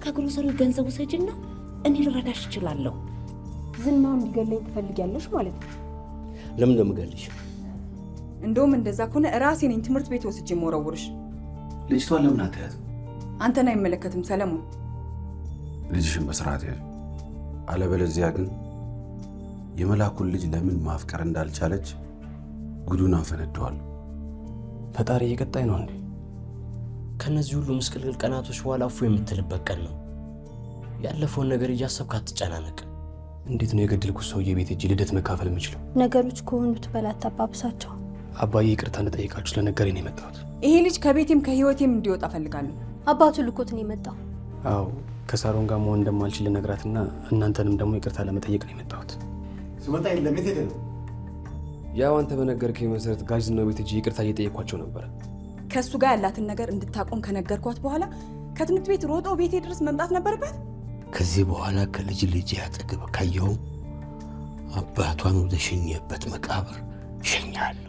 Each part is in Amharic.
ከግሮሰሪ ገንዘቡ ሰጪና እኔ ልረዳሽ እችላለሁ። ዝናውን እንዲገለኝ ትፈልጊያለሽ ማለት ነው? ለምን እንደምገልሽ? እንደውም እንደዛ ከሆነ ራሴ ነኝ ትምህርት ቤት ወስጄ የምወረውርሽ። ልጅቷን ለምን አትያዝም? አንተን አይመለከትም ሰለሞን። ልጅሽን በስርዓት ያዥ። አለበለዚያ ግን የመላኩን ልጅ ለምን ማፍቀር እንዳልቻለች ጉዱን አፈነደዋለሁ። ፈጣሪ እየቀጣይ ነው እንዴ? ከነዚህ ሁሉ ምስቅልቅል ቀናቶች በኋላ እፎ የምትልበት ቀን ነው። ያለፈውን ነገር እያሰብክ አትጨናነቅ። እንዴት ነው የገደልኩት ሰውዬ ቤት እጅ ልደት መካፈል የምችለው? ነገሮች ከሆኑት በላይ አታባብሳቸው። አባዬ ይቅርታ እንደጠይቃችሁ ስለነገረኝ ነው የመጣሁት። ይሄ ልጅ ከቤቴም ከህይወቴም እንዲወጣ ፈልጋለሁ። አባቱ ልኮት ነው የመጣው። አዎ ከሳሮን ጋር መሆን እንደማልችል ልነግራትና እናንተንም ደግሞ ይቅርታ ለመጠየቅ ነው የመጣሁት። ስመጣ የለም የት ሄደህ ነው? ያው አንተ በነገርከኝ መሰረት ጋዝና ቤት እጅ ይቅርታ እየጠየኳቸው ነበር። ከሱ ጋር ያላትን ነገር እንድታቆም ከነገርኳት በኋላ ከትምህርት ቤት ሮጦ ቤቴ ድረስ መምጣት ነበረበት። ከዚህ በኋላ ከልጅ ልጅ ያጠገብ ካየው አባቷን ወደ ሸኘበት መቃብር ሸኛለሁ።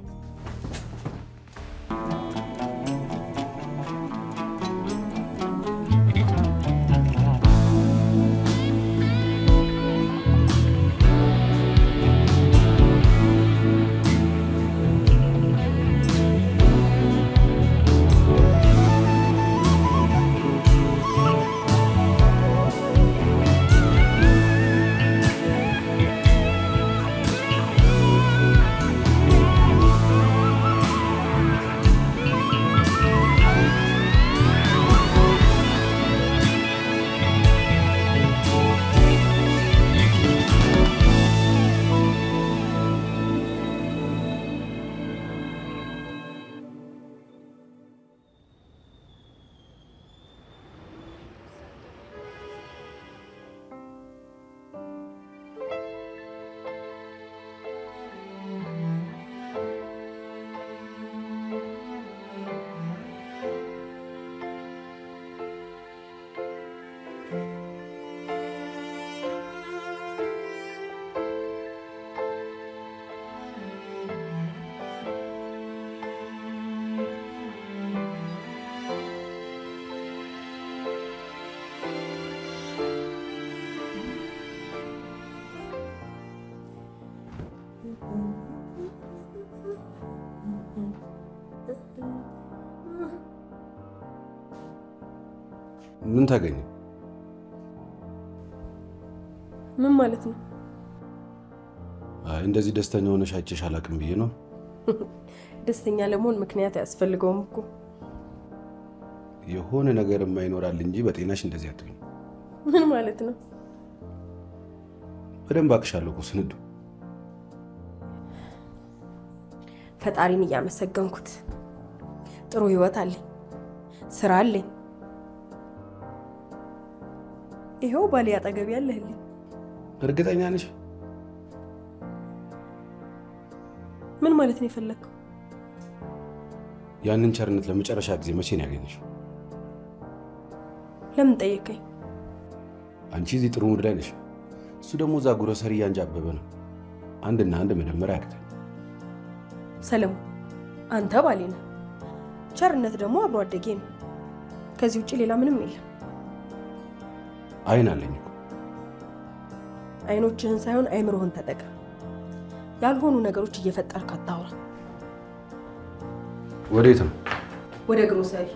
ምን ታገኘ? ምን ማለት ነው? አይ እንደዚህ ደስተኛ ሆነሽ አይቼሽ አላውቅም ብዬ ነው። ደስተኛ ለመሆን ምክንያት አያስፈልገውም እኮ። የሆነ ነገር የማይኖራል እንጂ በጤናሽ እንደዚህ አትሁኝ። ምን ማለት ነው? በደንብ አቅሻለሁ እኮ ስንዱ። ፈጣሪን እያመሰገንኩት ጥሩ ህይወት አለኝ፣ ስራ አለኝ። ይሄው ባሌ አጠገብ ያለህልኝ። እርግጠኛ ነሽ? ምን ማለት ነው የፈለከው? ያንን ቸርነት ለመጨረሻ ጊዜ መቼ ነው ያገኘሽው? ለምን ጠየቀኝ? አንቺ እዚህ ጥሩ ሙድ ላይ ነሽ፣ እሱ ደግሞ እዛ ግሮሰሪ እያንጃበበ ነው። አንድና አንድ መደመር ያቅታል። ሰለሞን አንተ ባሌ ነህ፣ ቸርነት ደግሞ አብሮ አደጌ ነው። ከዚህ ውጭ ሌላ ምንም የለም። አይን አለኝ እኮ። አይኖችህን ሳይሆን አይምሮህን ተጠቀም። ያልሆኑ ነገሮች እየፈጠርክ አታውራ። ወዴት ነው? ወደ ግሮሰሪ።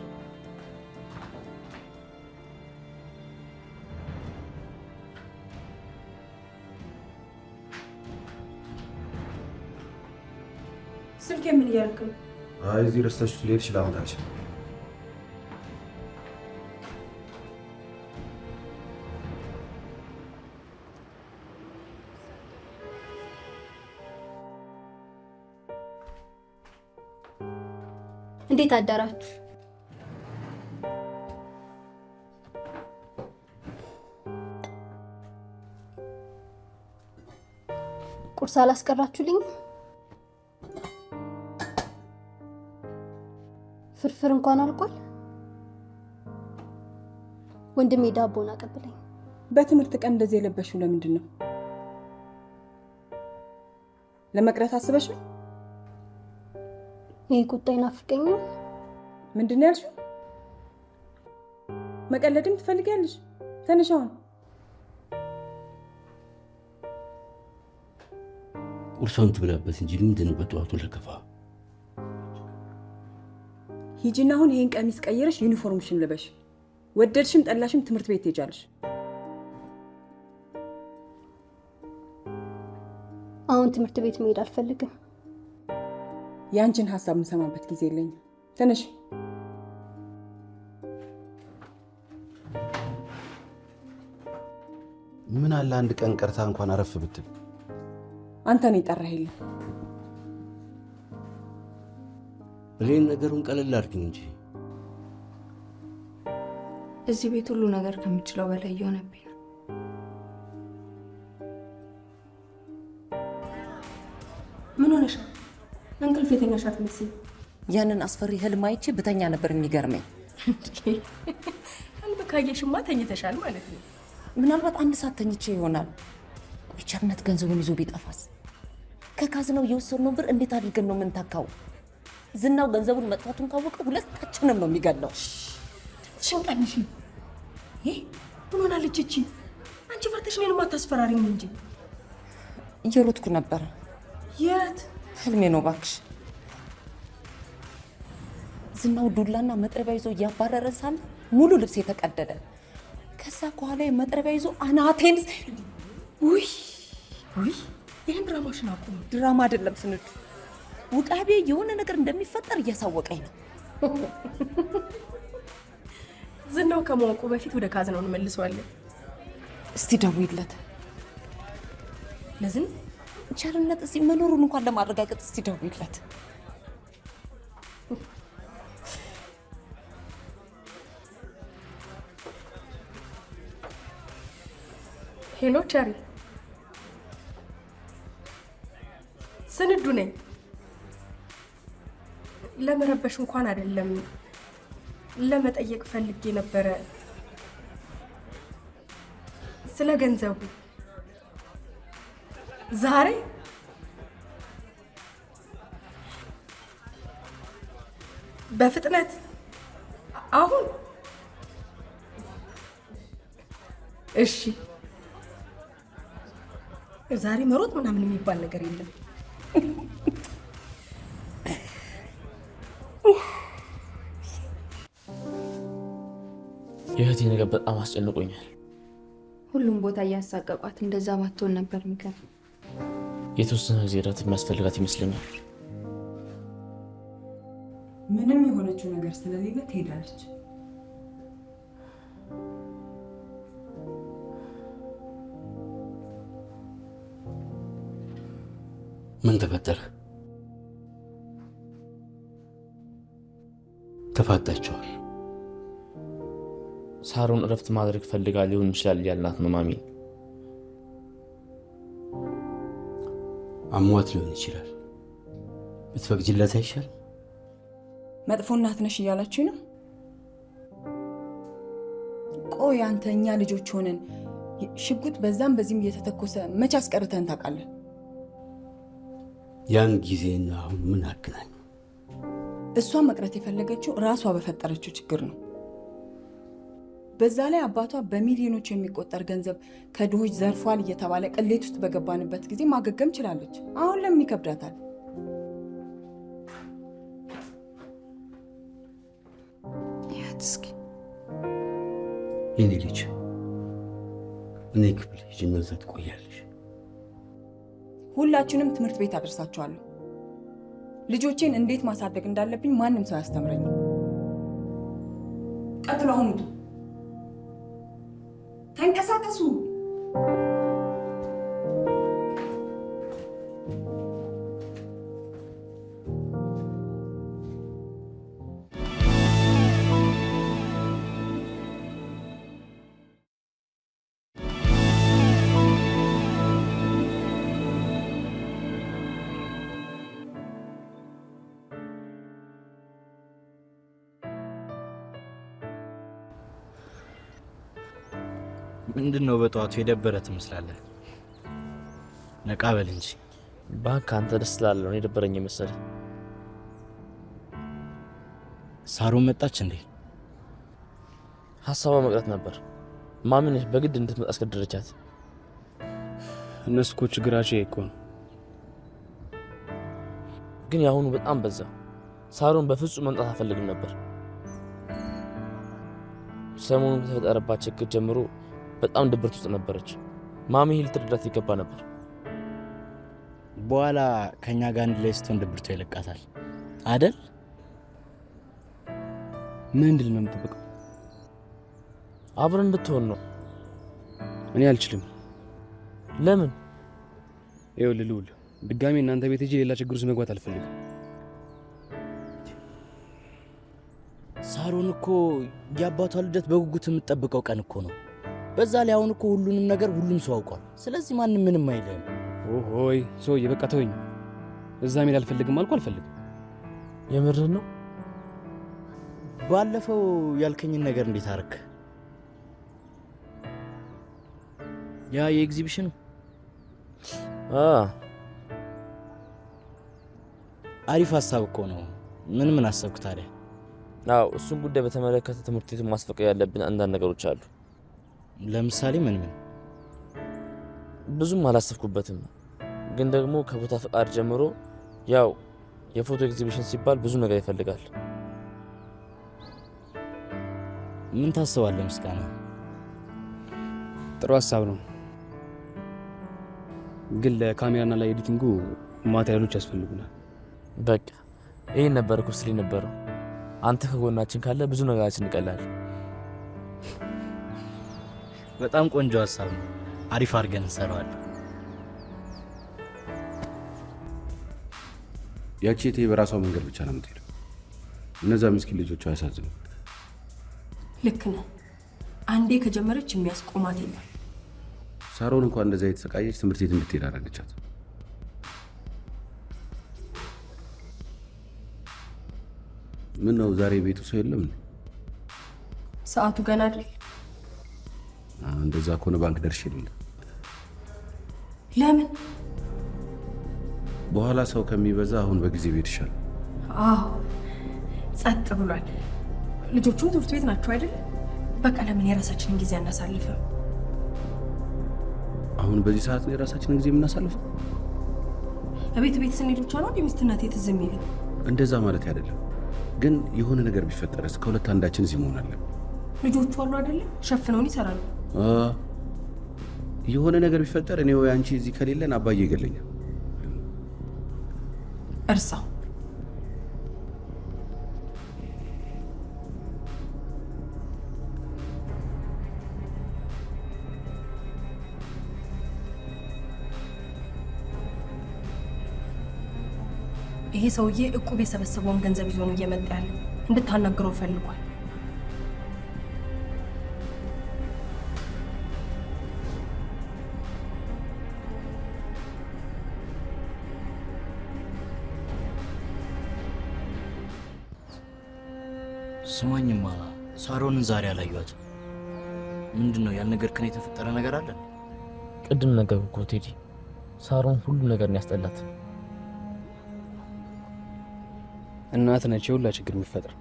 ስልኬ ምን እያልክ ነው? አይ እዚህ ረስተሽ ልሄድ ይችላል። እንዴት አዳራችሁ? ቁርስ አላስቀራችሁልኝ? ፍርፍር እንኳን አልቋል። ወንድሜ ዳቦን አቀብለኝ። በትምህርት ቀን እንደዚህ የለበሽው ለምንድን ነው? ለመቅረት አስበሽ ነው? ይሄ ቁጣ ይናፍቀኛል። ምንድን ነው ያልሽው? መቀለድም ትፈልጊያለሽ? ተነሽ አሁን። ቁርሷን ትብላበት እንጂ ምንድን ነው በጠዋቱ ለከፋ? ሂጂና አሁን ይሄን ቀሚስ ቀይረሽ ዩኒፎርምሽን ልበሽ። ወደድሽም ጠላሽም ትምህርት ቤት ትሄጃለሽ። አሁን ትምህርት ቤት መሄድ አልፈልግም። ያንቺን ሀሳብ የምሰማበት ጊዜ የለኝም። ተነሽ። ምን አለ አንድ ቀን ቀርታ እንኳን አረፍ ብትል። አንተ ነው የጠራህ የለም። ብሌን ነገሩን ቀለል አድርጊው እንጂ እዚህ ቤት ሁሉ ነገር ከምችለው በላይ እየሆነብኝ ነው። ምን ሆነሽ? እንቅልፍ የተኛሽ አትመስይም። ያንን አስፈሪ ህልም አይቼ ብተኛ ነበር የሚገርመኝ። ህልም ካየሽማ ተኝተሻል ማለት ነው። ምናልባት አንድ ሰዓት ተኝቼ ይሆናል። ቆይ ቸርነት ገንዘቡን ይዞ ቢጠፋስ? ከካዝናው የወሰድነው ብር እንዴት አድርገን ነው የምንተካው? ዝናው ገንዘቡን መጥፋቱን ካወቀ ሁለታችንም ነው የሚገድለው። ሽንቀንሽ ይሄ ምን ሆናለች እቺ? አንቺ ፈርተሽ እኔን ማታስፈራሪኝ እንጂ። እየሮጥኩ ነበር። የት? ህልሜ ነው እባክሽ። ዝናው ዱላና መጥረቢያ ይዞ እያባረረ ሳለ ሙሉ ልብስ የተቀደደ፣ ከዛ ከኋላ መጥረቢያ ይዞ አናቴን። ውይ ውይ፣ ይሄን ድራማሽን አቁም። ድራማ አይደለም ስንዱ፣ ውቃቤ የሆነ ነገር እንደሚፈጠር እያሳወቀኝ ነው። ዝናው ከመወቁ በፊት ወደ ካዝናው እንመልሰዋለን። እስቲ ደውይለት። ለዝን ቸርነት እዚህ መኖሩን እንኳን ለማረጋገጥ እስቲ ደውይለት። ሄሎ ቸሪ፣ ስንዱ ነኝ። ለመረበሽ እንኳን አይደለም ለመጠየቅ ፈልጌ ነበረ ስለ ገንዘቡ። ዛሬ በፍጥነት አሁን? እሺ፣ ዛሬ መሮጥ ምናምን የሚባል ነገር የለም። የእህቴ ነገር በጣም አስጨንቆኛል። ሁሉም ቦታ እያሳቀቋት እንደዛ ባትሆን ነበር የሚገርም። የተወሰነ ጊዜ እረፍት የሚያስፈልጋት ይመስለኛል። ምንም የሆነችው ነገር ስለሌለ ትሄዳለች። ምን ተፈጠረ? ተፋታችኋል? ሳሮን እረፍት ማድረግ ፈልጋ ሊሆን ይችላል ያልናት ነው ማሚ። አሟት ሊሆን ይችላል። ብትፈቅጂለት አይሻል? መጥፎ እናት ነሽ እያላችሁ ነው? ቆይ አንተ እኛ ልጆች ሆነን ሽጉጥ በዛም በዚህም እየተተኮሰ መቼ አስቀርተን ታውቃለን? ያን ጊዜና አሁን ምን አገናኝ? እሷ መቅረት የፈለገችው ራሷ በፈጠረችው ችግር ነው። በዛ ላይ አባቷ በሚሊዮኖች የሚቆጠር ገንዘብ ከድሆች ዘርፏል እየተባለ ቅሌት ውስጥ በገባንበት ጊዜ ማገገም ችላለች። አሁን ለምን ይከብዳታል? እስኪ የኔ ልጅ እኔ ክፍል ሂጂና እዛ ትቆያለሽ። ሁላችንም ትምህርት ቤት አደርሳችኋለሁ። ልጆቼን እንዴት ማሳደግ እንዳለብኝ ማንም ሰው አያስተምረኝም። ቀጥሎ አሁን ውጡ፣ ተንቀሳቀሱ። ምንድን ነው በጠዋቱ የደበረ ትመስላለህ? ነቃ በል እንጂ። ባንክ አንተ ደስ ስላለ ነው የደበረኝ መሰለኝ። ሳሮን መጣች እንዴ? ሀሳቧ መቅረት ነበር። ማምን በግድ እንድትመጣ አስገደደቻት። እነሱ እኮ ችግራቸው እኮ ነው። ግን ያሁኑ በጣም በዛ። ሳሮን በፍጹም መምጣት አፈልግም ነበር። ሰሞኑን ከተፈጠረባት ችግር ጀምሮ በጣም ድብርት ውስጥ ነበረች። ማሚ ልትረዳት ይገባ ነበር። በኋላ ከኛ ጋር አንድ ላይ ስትሆን ድብርቷ ይለቃታል አይደል? ምን እንድል ነው የምጠብቀው? አብረን እንድትሆን ነው። እኔ አልችልም። ለምን? ይኸውልህ ልዑል፣ ድጋሜ እናንተ ቤት ሄጄ ሌላ ችግር ውስጥ መግባት አልፈልግም። ሳሮን እኮ የአባቷ ልደት በጉጉት የምትጠብቀው ቀን እኮ ነው። በዛ ላይ አሁን እኮ ሁሉንም ነገር ሁሉም ሰው አውቋል። ስለዚህ ማንም ምንም አይልም። ኦሆይ ሰውዬ በቃ ተወኝ። እዛ መሄድ አልፈልግም አልኩ አልፈልግም። የምርህን ነው? ባለፈው ያልከኝን ነገር እንዴት አረክ? ያ የኤግዚቢሽኑ አሪፍ ሀሳብ እኮ ነው። ምን አሰብክ ታዲያ? አዎ እሱን ጉዳይ በተመለከተ ትምህርት ቤቱን ማስፈቀድ ያለብን አንዳንድ ነገሮች አሉ። ለምሳሌ ምን? ብዙም አላሰብኩበትም፣ ግን ደግሞ ከቦታ ፈቃድ ጀምሮ ያው የፎቶ ኤግዚቢሽን ሲባል ብዙ ነገር ይፈልጋል። ምን ታስባለህ ምስጋና? ጥሩ ሀሳብ ነው፣ ግን ለካሜራና ለኤዲቲንጉ ማቴሪያሎች ያስፈልጉናል። በቃ ይሄን ነበር እኮ ስሊ ነበረው። አንተ ከጎናችን ካለ ብዙ ነገራችን ይቀላል። በጣም ቆንጆ ሀሳብ ነው። አሪፍ አድርገን እንሰራዋለን። ያቺ እቴ በራሷ መንገድ ብቻ ነው የምትሄደው። እነዛ ምስኪን ልጆቿ አያሳዝኑም? ልክ ነህ። አንዴ ከጀመረች የሚያስቆማት የለም። ሳሮን እንኳን እንደዛ የተሰቃየች ትምህርት ቤት እንድትሄድ አደረገቻት። ምን ነው ዛሬ ቤቱ ሰው የለም? ሰዓቱ ገና አይደል? እንደዛ ከሆነ ባንክ ደርሼ ልል። ለምን? በኋላ ሰው ከሚበዛ አሁን በጊዜ ቤት ይሻላል። አዎ ጸጥ ብሏል። ልጆቹም ትምህርት ቤት ናቸው አይደል? በቃ ለምን የራሳችንን ጊዜ አናሳልፍም? አሁን በዚህ ሰዓት ነው የራሳችንን ጊዜ የምናሳልፈው? ቤት ስንሄድ ብቻ ነው ሚስትናት የትዝ የሚለው? እንደዛ ማለት አይደለም፣ ግን የሆነ ነገር ቢፈጠርስ ከሁለት አንዳችን እዚህ መሆን አለብን። ልጆቹ አሉ አይደለ? ሸፍነውን ይሰራሉ። የሆነ ነገር ቢፈጠር እኔ ወይ አንቺ እዚህ ከሌለን አባዬ ይገለኛል። እርሳው። ይሄ ሰውዬ እቁብ የሰበሰበውን ገንዘብ ይዞ ነው እየመጣ ያለው። እንድታናግረው ፈልጓል። ስማኝማ ሳሮንን ዛሬ አላየኋትም። ምንድነው ያልነገርከን? የተፈጠረ ነገር አለ? ቅድም ነገርኩህ እኮ ቴዲ፣ ሳሮን ሁሉ ነገር ነው ያስጠላት። እናት ነች የሁላ ችግር የሚፈጥር።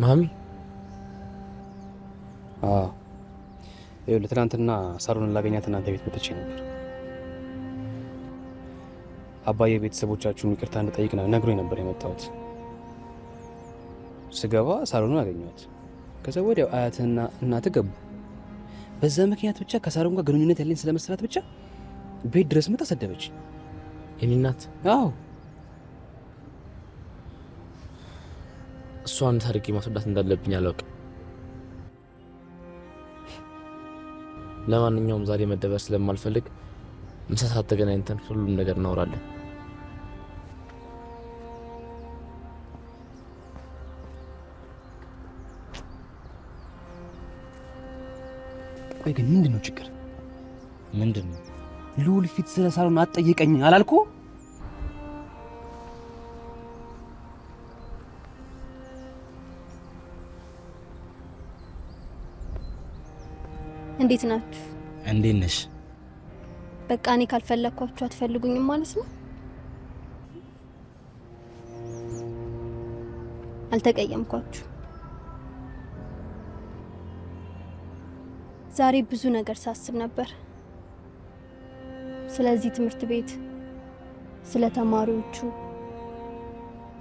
ማሚ ይኸውልህ ትናንትና ሳሮንን ላገኛት እናንተ ቤት መጥቼ ነበር። አባዬ ቤተሰቦቻችሁን ይቅርታ እንድጠይቅ ነግሮኝ ነበር የመጣሁት። ስገባ ሳሮንን አገኘኋት። ከዛ ወዲያው አያትና እናት ገቡ። በዛ ምክንያት ብቻ ከሳሮን ጋር ግንኙነት ያለኝ ስለመሰላት ብቻ ቤት ድረስ መጣ ሰደበች። የኔ እናት? አዎ። እሷን ታሪክ ማስወዳት እንዳለብኝ አላውቅም። ለማንኛውም ዛሬ መደበር ስለማልፈልግ ምሳ ሰዓት ተገናኝተን ሁሉም ነገር እናወራለን። ቆይ ግን ምንድነው ችግር? ምንድነው? ልዑል ፊት ስለ ሳሮን አትጠይቀኝ አላልኩ? እንዴት ናችሁ? እንዴት ነሽ? በቃ እኔ ካልፈለኳችሁ አትፈልጉኝም ማለት ነው? አልተቀየምኳችሁ። ዛሬ ብዙ ነገር ሳስብ ነበር። ስለዚህ ትምህርት ቤት፣ ስለ ተማሪዎቹ፣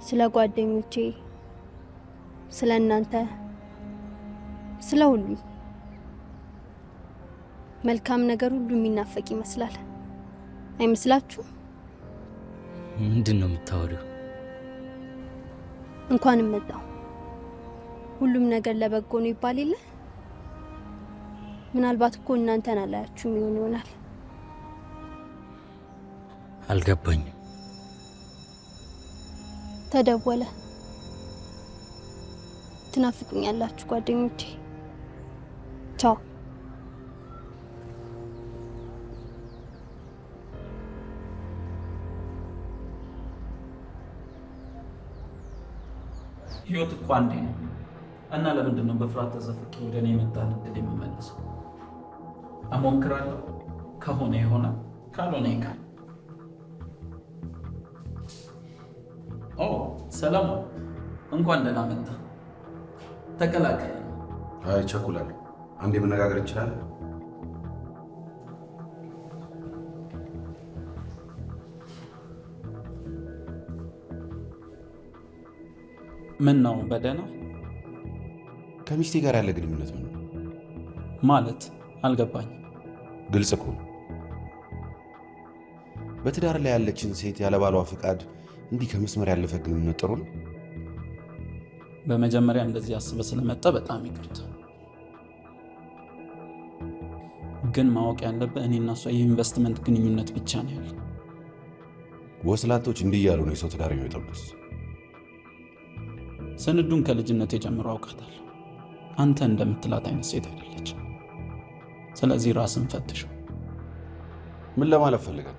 ስለ ጓደኞቼ፣ ስለ እናንተ፣ ስለ ሁሉ መልካም ነገር ሁሉ የሚናፈቅ ይመስላል። አይመስላችሁ? ምንድን ነው የምታወሪው? እንኳንም መጣሁ። ሁሉም ነገር ለበጎ ነው ይባል የለ? ምናልባት እኮ እናንተን አላያችሁም ይሆናል። አልገባኝም። ተደወለ። ትናፍቁኛላችሁ ጓደኞቼ። ቻው። ህይወት እኮ አንዴ ነው እና ለምንድን ነው በፍርሃት ተዘፍቄ ወደ እኔ የመጣን እድል የምመልሰው? እሞክራለሁ። ከሆነ ይሆናል፣ ካልሆነ ይካል። ኦ ሰለሞን፣ እንኳን ደህና መጣ። ተቀላቀለ። አይ ቸኩላለሁ። አንዴ መነጋገር እንችላለን? ምን ነው በደህና? ከሚስቴ ጋር ያለ ግንኙነት ምን ነው ማለት? አልገባኝም። ግልጽ እኮ ነው። በትዳር ላይ ያለችን ሴት ያለ ባሏ ፍቃድ እንዲህ ከመስመር ያለፈ ግንኙነት ጥሩ ነው? በመጀመሪያ እንደዚህ አስበህ ስለመጣ በጣም ይቅርታ። ግን ማወቅ ያለብህ እኔና እሷ የኢንቨስትመንት ግንኙነት ብቻ ነው ያለ። ወስላቶች እንዲህ እያሉ ነው የሰው ትዳር የሚጠብቁት። ስንዱን ከልጅነት ጀምሮ አውቃታለሁ። አንተ እንደምትላት አይነት ሴት አይደለች። ስለዚህ ራስን ፈትሸው። ምን ለማለት ፈልገህ?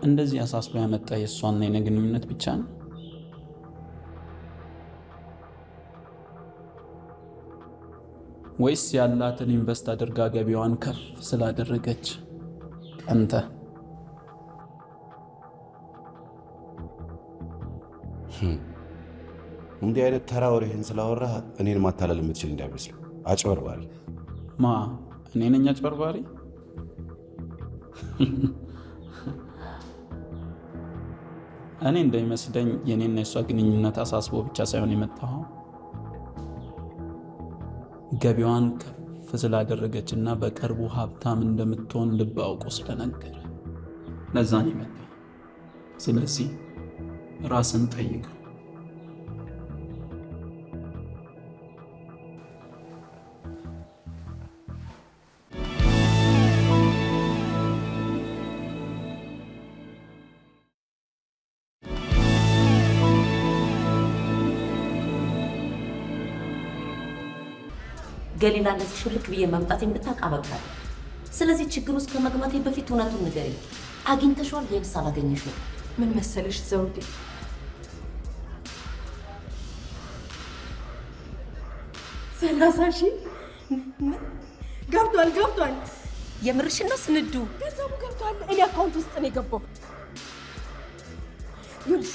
እንደዚህ አሳስቦ ያመጣ የእሷና የኔ ግንኙነት ብቻ ነው? ወይስ ያላትን ኢንቨስት አድርጋ ገቢዋን ከፍ ስላደረገች አንተ? እንዲህ አይነት ተራ ወሬህን ስላወራህ እኔን ማታለል የምትችል እንዳይመስል። አጭበርባሪ። ማ እኔ ነኝ አጭበርባሪ? እኔ እንደሚመስለኝ የኔና የሷ ግንኙነት አሳስቦ ብቻ ሳይሆን የመጣው ገቢዋን ከፍ ስላደረገች እና በቅርቡ ሀብታም እንደምትሆን ልብ አውቆ ስለነገረ ለዛ ነው የመጣው። ስለዚህ ራስን ጠይቅ። ገሊላ እንደዚህ ሽልክ ብዬ መምጣት የምታውቅ አበቃለሁ። ስለዚህ ችግር ውስጥ ከመግባቴ በፊት እውነቱን ንገሪኝ። አግኝተሽዋል ወይስ አላገኘሽው? ምን መሰለሽ ዘውዴ፣ ሰላሳ ሺህ ገብቷል። የምርሽን ነው ስንዱ? ገንዘቡ ገብቷል። እኔ አካውንት ውስጥ ነው የገባው። ይኸውልሽ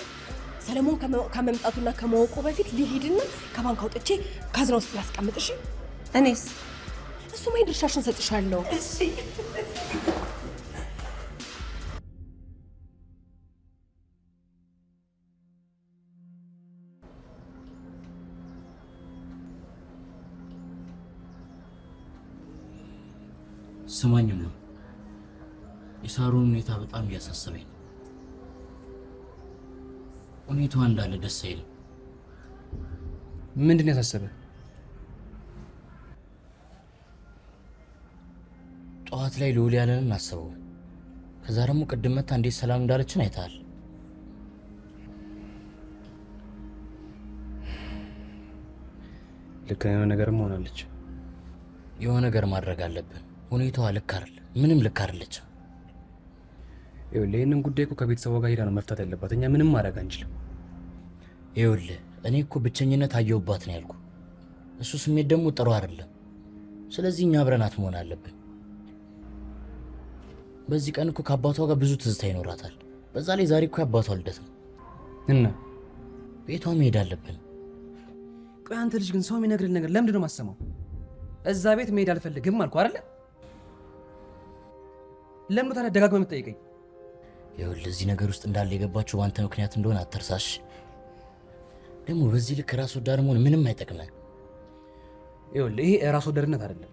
ሰለሞን ከመምጣቱና ከማወቁ በፊት ሊሄድና ከባንክ አውጥቼ ካዝና ውስጥ ላስቀምጥሽ። እኔስ? እሱማ የድርሻሽን ሰጥሻለሁ። እሺ። ስማኝማ፣ የሳሩን ሁኔታ በጣም እያሳሰበኝ ነው። ሁኔታዋ እንዳለ ደስ አይልም። ምንድን ነው ያሳሰበ? ጠዋት ላይ ልውል ያለንን አስበው። ከዛ ደግሞ ቅድም መታ እንዴት ሰላም እንዳለችን አይተሃል። ልክ የሆነ ነገርም ሆናለች። የሆነ ነገር ማድረግ አለብን። ሁኔታዋ ልክ አይደል? ምንም ልክ አይደለችም። ይኸውልህ ይህንን ጉዳይ እኮ ከቤተሰቧ ጋር ሄዳ ነው መፍታት ያለባት። እኛ ምንም ማድረግ አንችልም። ይኸውልህ እኔ እኮ ብቸኝነት አየሁባት ነው ያልኩ። እሱ ስሜት ደግሞ ጥሩ አይደለም። ስለዚህ እኛ አብረናት መሆን አለብን። በዚህ ቀን እኮ ከአባቷ ጋር ብዙ ትዝታ ይኖራታል። በዛ ላይ ዛሬ እኮ የአባቷ ልደት ነው እና ቤቷ መሄድ አለብን። ቆይ አንተ ልጅ ግን ሰው የሚነግርህ ነገር ለምንድን ነው የማሰማው? እዛ ቤት መሄድ አልፈልግም አልኩህ አይደለ? ለምን ታዲያ ደጋግመህ የምትጠይቀኝ? ይኸውልህ እዚህ ነገር ውስጥ እንዳለ የገባችሁ በአንተ ምክንያት እንደሆነ አትርሳሽ። ደግሞ በዚህ ልክ ራስ ወዳድ መሆን ምንም አይጠቅመህ። ይኸውልህ ይሄ ራስ ወዳድነት አይደለም።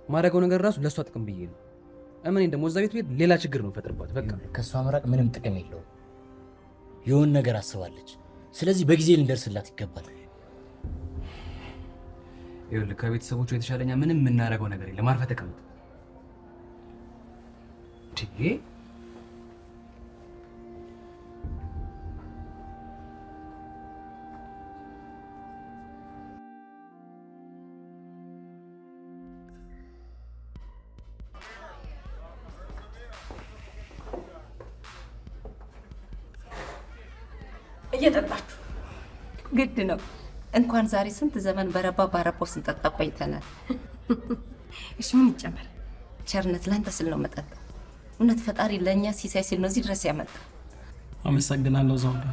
ማድረገው ነገር ራሱ ለእሷ ጥቅም ብዬ ነው። እመኔን ደግሞ እዛ ቤት ሌላ ችግር ነው ፈጥርባት። በቃ ከእሷ መራቅ ምንም ጥቅም የለውም። የሆነ ነገር አስባለች። ስለዚህ በጊዜ ልንደርስላት ይገባል። ይኸውልህ ከቤተሰቦቹ የተሻለኛ ምንም የምናደርገው ነገር የለም። አርፈህ ተቀመጥ። እየጠጣችሁ ግድ ነው። እንኳን ዛሬ ስንት ዘመን በረባ ባረባው ስንጠጣ ቆይተናል። እሺ ምን ይጨመር? ቸርነት ላንተ ስል ነው መጠጣ። እውነት ፈጣሪ ለእኛ ሲሳይ ሲል ነው እዚህ ድረስ ያመጣ። አመሰግናለሁ ዘውዴ።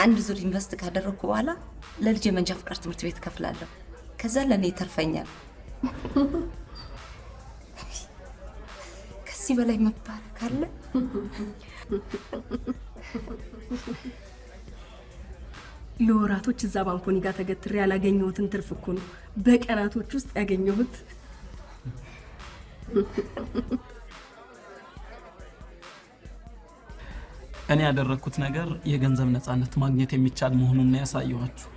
አንድ ዙር ኢንቨስት ካደረግኩ በኋላ ለልጅ የመንጃ ፍቃድ ትምህርት ቤት ከፍላለሁ። ከዛ ለእኔ ይተርፈኛል። ከዚህ በላይ መባረክ አለ? ለወራቶች እዛ ባንኮኒ ጋር ተገትሬ ያላገኘሁትን ትርፍ እኮ ነው በቀናቶች ውስጥ ያገኘሁት። እኔ ያደረኩት ነገር የገንዘብ ነፃነት ማግኘት የሚቻል መሆኑን ነው ያሳየኋችሁ።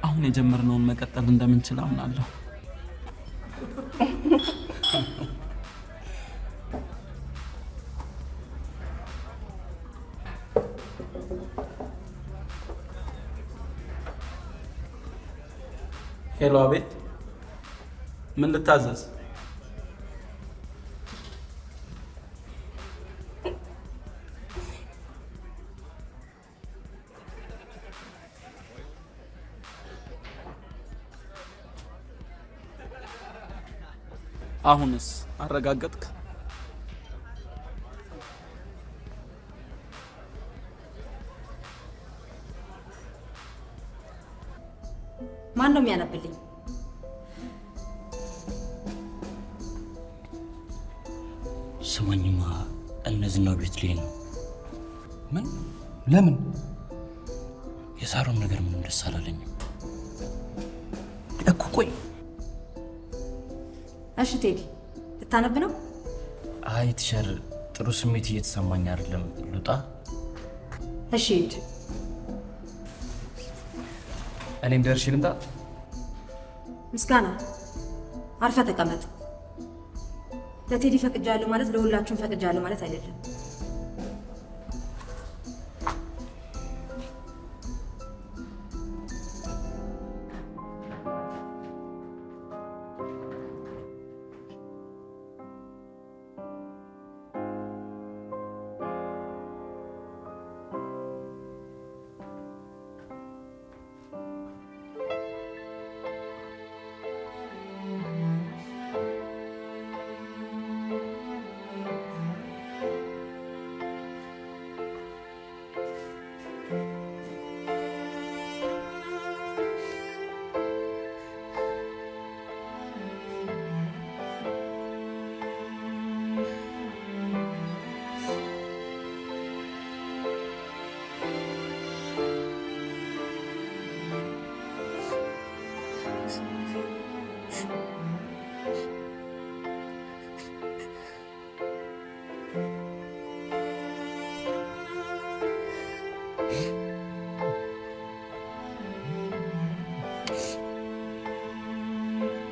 አሁን የጀመርነውን መቀጠል እንደምንችል አምናለሁ። ሄሎ፣ አቤት። ምን ልታዘዝ? አሁንስ አረጋገጥክ? ማን ነው የሚያነብልኝ? ስማኝማ፣ እነዚህናው ቤት ላይ ነው። ምን? ለምን? የሳሮን ነገር ምንም ደስ አላለኝም እኮ። ቆይ እሺ ቴዲ፣ ልታነብ ነው? አይ ቲቸር፣ ጥሩ ስሜት እየተሰማኝ አይደለም። ልውጣ? እሺ ሂድ። እኔም ደርሼ ልምጣ? ምስጋና፣ አርፈ ተቀመጥ። ለቴዲ ፈቅጃለሁ ማለት ለሁላችሁም ፈቅጃለሁ ማለት አይደለም።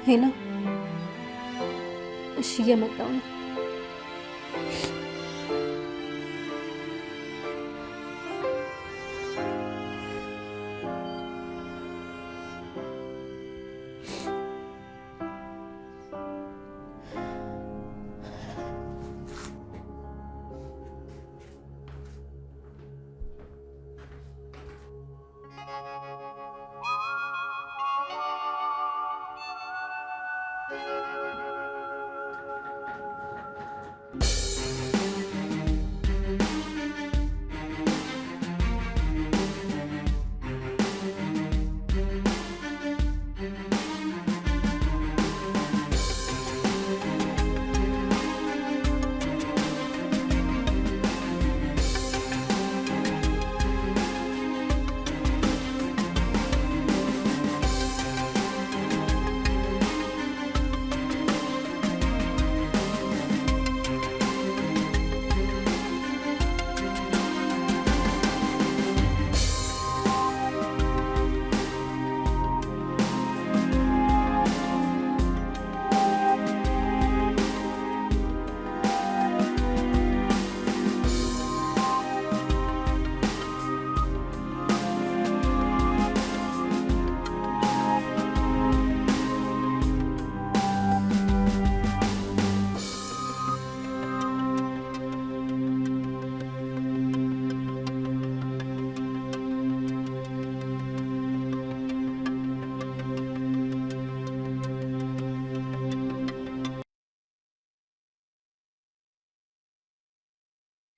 ሄሎ፣ እሺ እየመጣሁ ነው።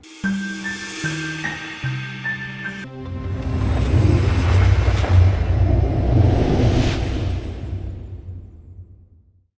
ነው።